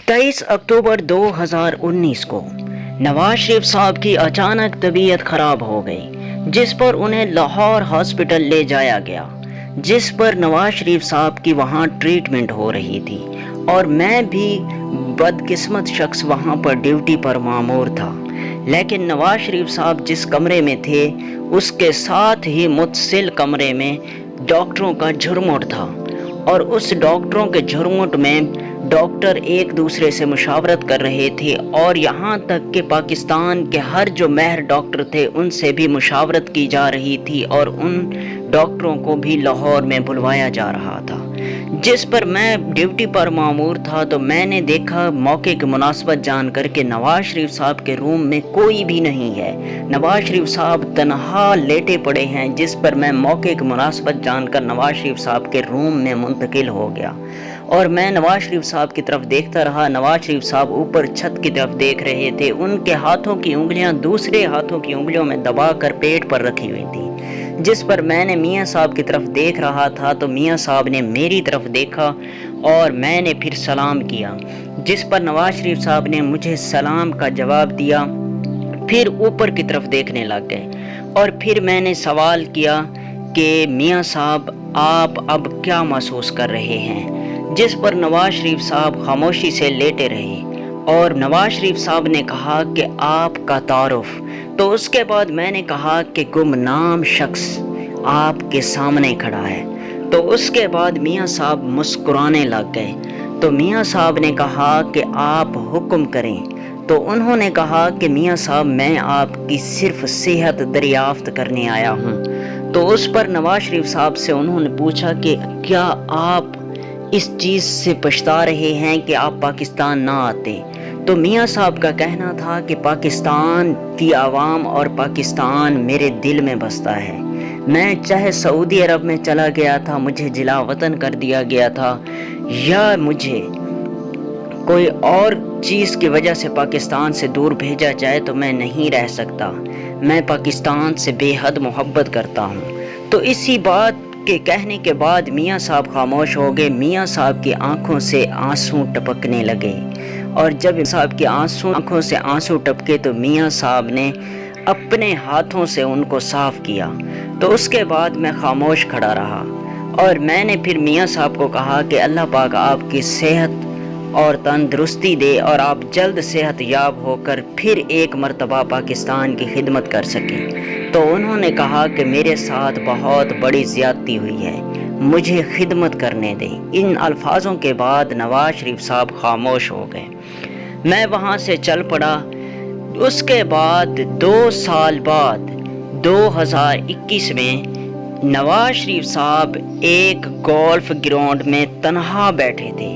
23 अक्टूबर 2019 को नवाज शरीफ साहब की अचानक तबीयत खराब हो गई, जिस पर उन्हें लाहौर हॉस्पिटल ले जाया गया, जिस पर नवाज शरीफ साहब की वहां ट्रीटमेंट हो रही थी और मैं भी बदकिस्मत शख्स वहां पर ड्यूटी पर मामूर था। लेकिन नवाज शरीफ साहब जिस कमरे में थे उसके साथ ही मुतसिल कमरे में डॉक्टरों का झुरमुट था और उस डॉक्टरों के झुरमुट में डॉक्टर एक दूसरे से मुशावरत कर रहे थे और यहाँ तक कि पाकिस्तान के हर जो माहिर डॉक्टर थे उनसे भी मुशावरत की जा रही थी और उन डॉक्टरों को भी लाहौर में बुलवाया जा रहा था। जिस पर मैं ड्यूटी पर मामूर था तो मैंने देखा, मौके की मुनासबत जान कर के नवाज शरीफ साहब के रूम में कोई भी नहीं है, नवाज शरीफ साहब तनहा लेटे पड़े हैं। जिस पर मैं मौके की मुनासबत जानकर नवाज शरीफ साहब के रूम में मुंतकिल हो गया और मैं नवाज शरीफ साहब की तरफ देखता रहा। नवाज शरीफ साहब ऊपर छत की तरफ देख रहे थे, उनके हाथों की उंगलियां दूसरे हाथों की उंगलियों में दबाकर पेट पर रखी हुई थी। जिस पर मैंने मियाँ साहब की तरफ देख रहा था तो मियाँ साहब ने मेरी तरफ देखा और मैंने फिर सलाम किया, जिस पर नवाज शरीफ साहब ने मुझे सलाम का जवाब दिया। फिर ऊपर की तरफ देखने लग गए और फिर मैंने सवाल किया कि मियाँ साहब आप अब क्या महसूस कर रहे हैं, जिस पर नवाज शरीफ साहब खामोशी से लेटे रहे और नवाज शरीफ साहब ने कहा कि आपका तारुफ। तो उसके बाद मैंने कहा कि गुमनाम शख्स आपके सामने खड़ा है। तो उसके बाद मियाँ साहब मुस्कुराने लग गए। तो मियाँ साहब ने कहा कि आप हुक्म करें। तो उन्होंने कहा कि मियाँ साहब मैं आपकी सिर्फ सेहत दरियाफ्त करने आया हूँ। तो उस पर नवाज शरीफ साहब से उन्होंने पूछा कि क्या आप इस चीज़ से पछता रहे हैं कि आप पाकिस्तान ना आते। तो मियाँ साहब का कहना था कि पाकिस्तान की आवाम और पाकिस्तान मेरे दिल में बसता है। मैं चाहे सऊदी अरब में चला गया था, मुझे जिला वतन कर दिया गया था, या मुझे कोई और चीज़ की वजह से पाकिस्तान से दूर भेजा जाए तो मैं नहीं रह सकता। मैं पाकिस्तान से बेहद मोहब्बत करता हूँ। तो इसी बात के कहने के बाद मियाँ साहब खामोश हो गए। मियाँ साहब की आंखों से आंसू टपकने लगे और जब साहब की आंखों से आंसू टपके तो मियाँ साहब ने अपने हाथों से उनको साफ किया। तो उसके बाद मैं खामोश खड़ा रहा और मैंने फिर मियाँ साहब को कहा कि अल्लाह पाक आपकी सेहत और तंदुरुस्ती दे और आप जल्द सेहत याब होकर फिर एक मर्तबा पाकिस्तान की खिदमत कर सकें। तो उन्होंने कहा कि मेरे साथ बहुत बड़ी ज़्यादती हुई है, मुझे खिदमत करने दें। इन अल्फाजों के बाद नवाज शरीफ साहब खामोश हो गए। मैं वहाँ से चल पड़ा। उसके बाद 2 साल बाद 2021 में नवाज शरीफ साहब एक गोल्फ ग्राउंड में तन्हा बैठे थे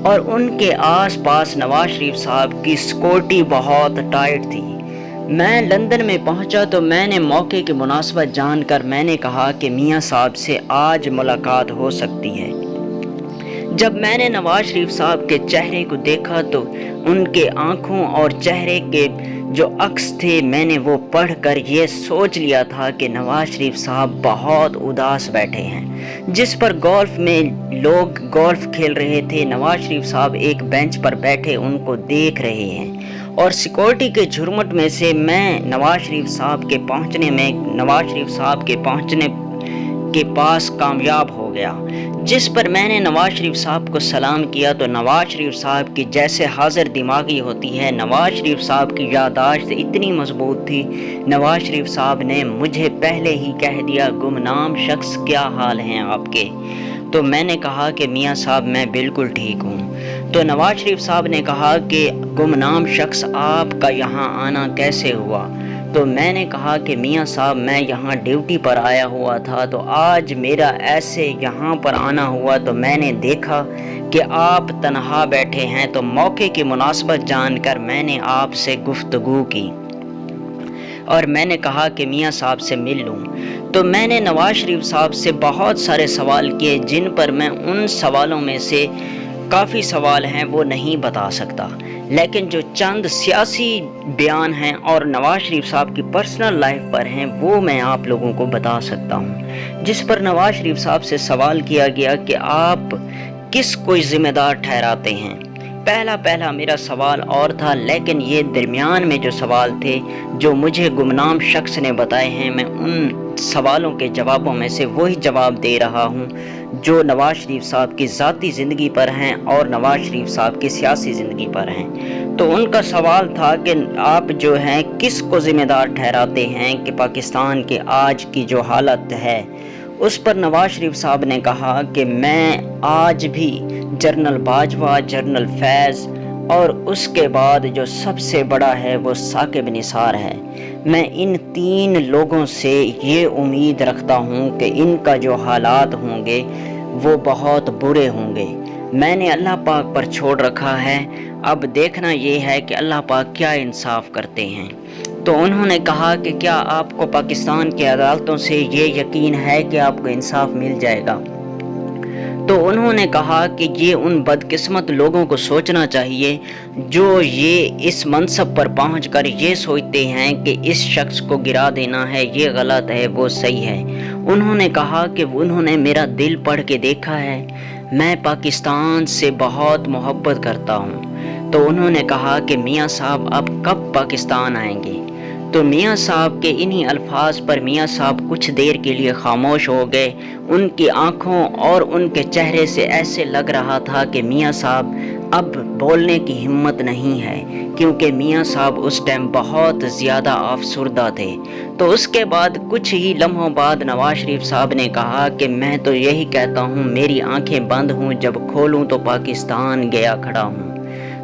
और उनके आसपास नवाज शरीफ साहब की सिक्योरिटी बहुत टाइट थी। मैं लंदन में पहुंचा तो मैंने मौके की मुनासबत जानकर मैंने कहा कि मियाँ साहब से आज मुलाकात हो सकती है। जब मैंने नवाज शरीफ साहब के चेहरे को देखा तो उनके आंखों और चेहरे के जो अक्स थे मैंने वो पढ़कर ये सोच लिया था कि नवाज शरीफ साहब बहुत उदास बैठे हैं। जिस पर गोल्फ में लोग गोल्फ खेल रहे थे, नवाज शरीफ साहब एक बेंच पर बैठे उनको देख रहे हैं और सिक्योरिटी के झुरमुट में से मैं नवाज शरीफ साहब के पहुंचने के पास कामयाब हो गया। जिस पर मैंने नवाज शरीफ साहब को सलाम किया तो नवाज शरीफ साहब की जैसे हाजिर दिमागी होती है, नवाज शरीफ साहब की याददाश्त इतनी मजबूत थी। नवाज शरीफ साहब ने मुझे पहले ही कह दिया, गुमनाम शख्स क्या हाल हैं आपके। तो मैंने कहा कि मियाँ साहब मैं बिल्कुल ठीक हूँ। तो नवाज शरीफ साहब ने कहा कि गुमनाम शख्स आपका यहाँ आना कैसे हुआ। तो मैंने कहा कि मियाँ साहब मैं यहाँ ड्यूटी पर आया हुआ था, तो आज मेरा ऐसे यहाँ पर आना हुआ तो मैंने देखा कि आप तन्हा बैठे हैं, तो मौके की मुनासबत जानकर मैंने आपसे गुफ्तगू की और मैंने कहा कि मियाँ साहब से मिल लूँ। तो मैंने नवाज शरीफ साहब से बहुत सारे सवाल किए, जिन पर मैं उन सवालों में से काफ़ी सवाल हैं वो नहीं बता सकता, लेकिन जो चंद सियासी बयान हैं और नवाज शरीफ साहब की पर्सनल लाइफ पर हैं वो मैं आप लोगों को बता सकता हूं। जिस पर नवाज शरीफ साहब से सवाल किया गया कि आप किस कोई ज़िम्मेदार ठहराते हैं پہلا میرا سوال اور تھا، لیکن یہ درمیان میں جو سوال تھے جو مجھے گمنام شخص نے بتائے ہیں، میں ان سوالوں کے جوابوں میں سے وہی جواب دے رہا ہوں جو نواز شریف صاحب کی ذاتی زندگی پر ہیں اور نواز شریف صاحب کی سیاسی زندگی پر ہیں۔ تو ان کا سوال تھا کہ آپ جو ہیں کس کو ذمہ دار ٹھہراتے ہیں کہ پاکستان کے آج کی جو حالت ہے اس پر نواز شریف صاحب نے کہا کہ میں آج بھی جنرل باجوہ، جنرل فیض اور اس کے بعد جو سب سے بڑا ہے وہ ثاقب نثار ہے، میں ان 3 لوگوں سے یہ امید رکھتا ہوں کہ ان کا جو حالات ہوں گے وہ بہت برے ہوں گے۔ میں نے اللہ پاک پر چھوڑ رکھا ہے، اب دیکھنا یہ ہے کہ اللہ پاک کیا انصاف کرتے ہیں۔ تو انہوں نے کہا کہ کیا آپ کو پاکستان کی عدالتوں سے یہ یقین ہے کہ آپ کو انصاف مل جائے گا؟ تو انہوں نے کہا کہ یہ ان بدقسمت لوگوں کو سوچنا چاہیے جو یہ اس منصب پر پہنچ کر یہ سوچتے ہیں کہ اس شخص کو گرا دینا ہے، یہ غلط ہے، وہ صحیح ہے۔ انہوں نے کہا کہ انہوں نے میرا دل پڑھ کے دیکھا ہے، میں پاکستان سے بہت محبت کرتا ہوں۔ تو انہوں نے کہا کہ میاں صاحب اب کب پاکستان آئیں گے؟ تو میاں صاحب کے انہی الفاظ پر میاں صاحب کچھ دیر کے لیے خاموش ہو گئے۔ ان کی آنکھوں اور ان کے چہرے سے ایسے لگ رہا تھا کہ میاں صاحب اب بولنے کی ہمت نہیں ہے، کیونکہ میاں صاحب اس ٹائم بہت زیادہ افسردہ تھے۔ تو اس کے بعد کچھ ہی لمحوں بعد نواز شریف صاحب نے کہا کہ میں تو یہی کہتا ہوں، میری آنکھیں بند ہوں، جب کھولوں تو پاکستان گیا کھڑا ہوں۔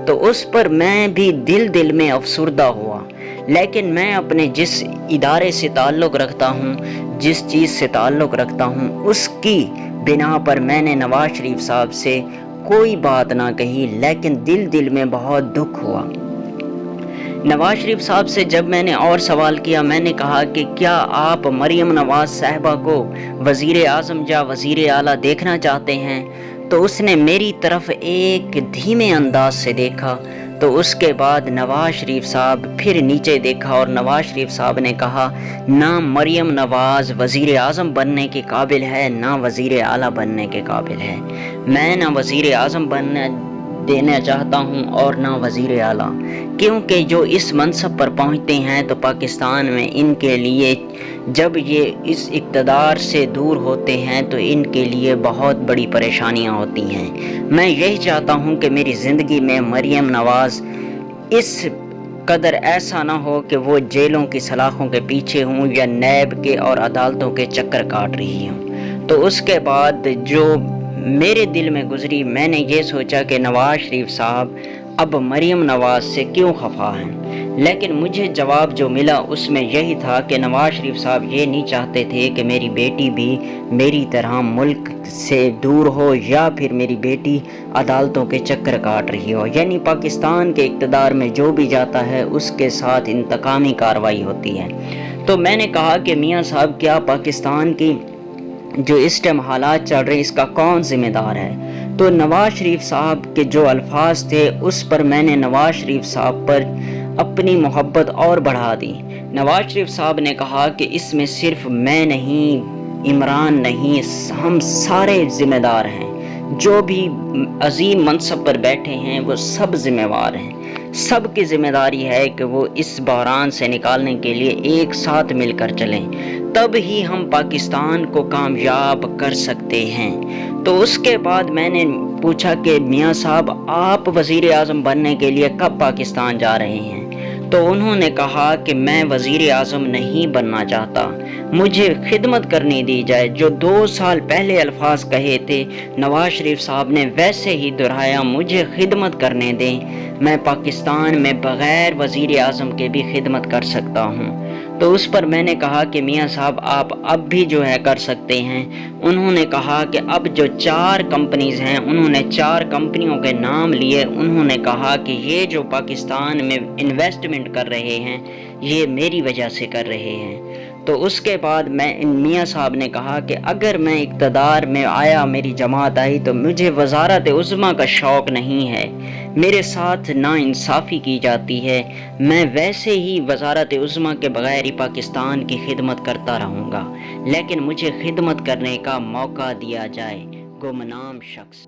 تو اس پر میں بھی دل میں افسردہ ہوا، لیکن میں اپنے جس ادارے سے تعلق رکھتا ہوں، جس چیز سے تعلق رکھتا ہوں، اس کی بنا پر میں نے نواز شریف صاحب سے کوئی بات نہ کہی، لیکن دل میں بہت دکھ ہوا۔ نواز شریف صاحب سے جب میں نے اور سوال کیا، میں نے کہا کہ کیا آپ مریم نواز صاحبہ کو وزیر اعظم یا وزیر اعلیٰ دیکھنا چاہتے ہیں؟ تو اس نے میری طرف ایک دھیمے انداز سے دیکھا۔ تو اس کے بعد نواز شریف صاحب پھر نیچے دیکھا اور نواز شریف صاحب نے کہا، نہ مریم نواز وزیر اعظم بننے کے قابل ہے، نہ وزیر اعلیٰ بننے کے قابل ہے۔ میں نہ وزیر اعظم بننے دینا چاہتا ہوں اور نہ وزیر اعلیٰ، کیونکہ جو اس منصب پر پہنچتے ہیں تو پاکستان میں ان کے لیے جب یہ اس اقتدار سے دور ہوتے ہیں تو ان کے لیے بہت بڑی پریشانیاں ہوتی ہیں۔ میں یہی چاہتا ہوں کہ میری زندگی میں مریم نواز اس قدر ایسا نہ ہو کہ وہ جیلوں کی سلاخوں کے پیچھے ہوں یا نیب کے اور عدالتوں کے چکر کاٹ رہی ہوں۔ تو اس کے بعد جو میرے دل میں گزری، میں نے یہ سوچا کہ نواز شریف صاحب اب مریم نواز سے کیوں خفا ہیں، لیکن مجھے جواب جو ملا اس میں یہی تھا کہ نواز شریف صاحب یہ نہیں چاہتے تھے کہ میری بیٹی بھی میری طرح ملک سے دور ہو یا پھر میری بیٹی عدالتوں کے چکر کاٹ رہی ہو، یعنی پاکستان کے اقتدار میں جو بھی جاتا ہے اس کے ساتھ انتقامی کارروائی ہوتی ہے۔ تو میں نے کہا کہ میاں صاحب کیا پاکستان کی جو اس ٹائم حالات چل رہے ہیں اس کا کون ذمہ دار ہے؟ تو نواز شریف صاحب کے جو الفاظ تھے اس پر میں نے نواز شریف صاحب پر اپنی محبت اور بڑھا دی۔ نواز شریف صاحب نے کہا کہ اس میں صرف میں نہیں، عمران نہیں، ہم سارے ذمہ دار ہیں، جو بھی عظیم منصب پر بیٹھے ہیں وہ سب ذمہ دار ہیں، سب کی ذمہ داری ہے کہ وہ اس بحران سے نکالنے کے لیے ایک ساتھ مل کر چلیں، تب ہی ہم پاکستان کو کامیاب کر سکتے ہیں۔ تو اس کے بعد میں نے پوچھا کہ میاں صاحب آپ وزیر اعظم بننے کے لیے کب پاکستان جا رہے ہیں؟ تو انہوں نے کہا کہ میں وزیر اعظم نہیں بننا چاہتا، مجھے خدمت کرنے دی جائے۔ جو 2 سال پہلے الفاظ کہے تھے نواز شریف صاحب نے ویسے ہی دہرایا، مجھے خدمت کرنے دیں، میں پاکستان میں بغیر وزیر اعظم کے بھی خدمت کر سکتا ہوں۔ تو اس پر میں نے کہا کہ میاں صاحب آپ اب بھی جو ہے کر سکتے ہیں۔ انہوں نے کہا کہ اب جو 4 کمپنیز ہیں، انہوں نے 4 کمپنیوں کے نام لیے، انہوں نے کہا کہ یہ جو پاکستان میں انویسٹمنٹ کر رہے ہیں یہ میری وجہ سے کر رہے ہیں۔ تو اس کے بعد میاں صاحب نے کہا کہ اگر میں اقتدار میں آیا، میری جماعت آئی تو مجھے وزارت عظمیٰ کا شوق نہیں ہے، میرے ساتھ ناانصافی کی جاتی ہے، میں ویسے ہی وزارت عظمیٰ کے بغیر ہی پاکستان کی خدمت کرتا رہوں گا، لیکن مجھے خدمت کرنے کا موقع دیا جائے۔ گمنام شخص۔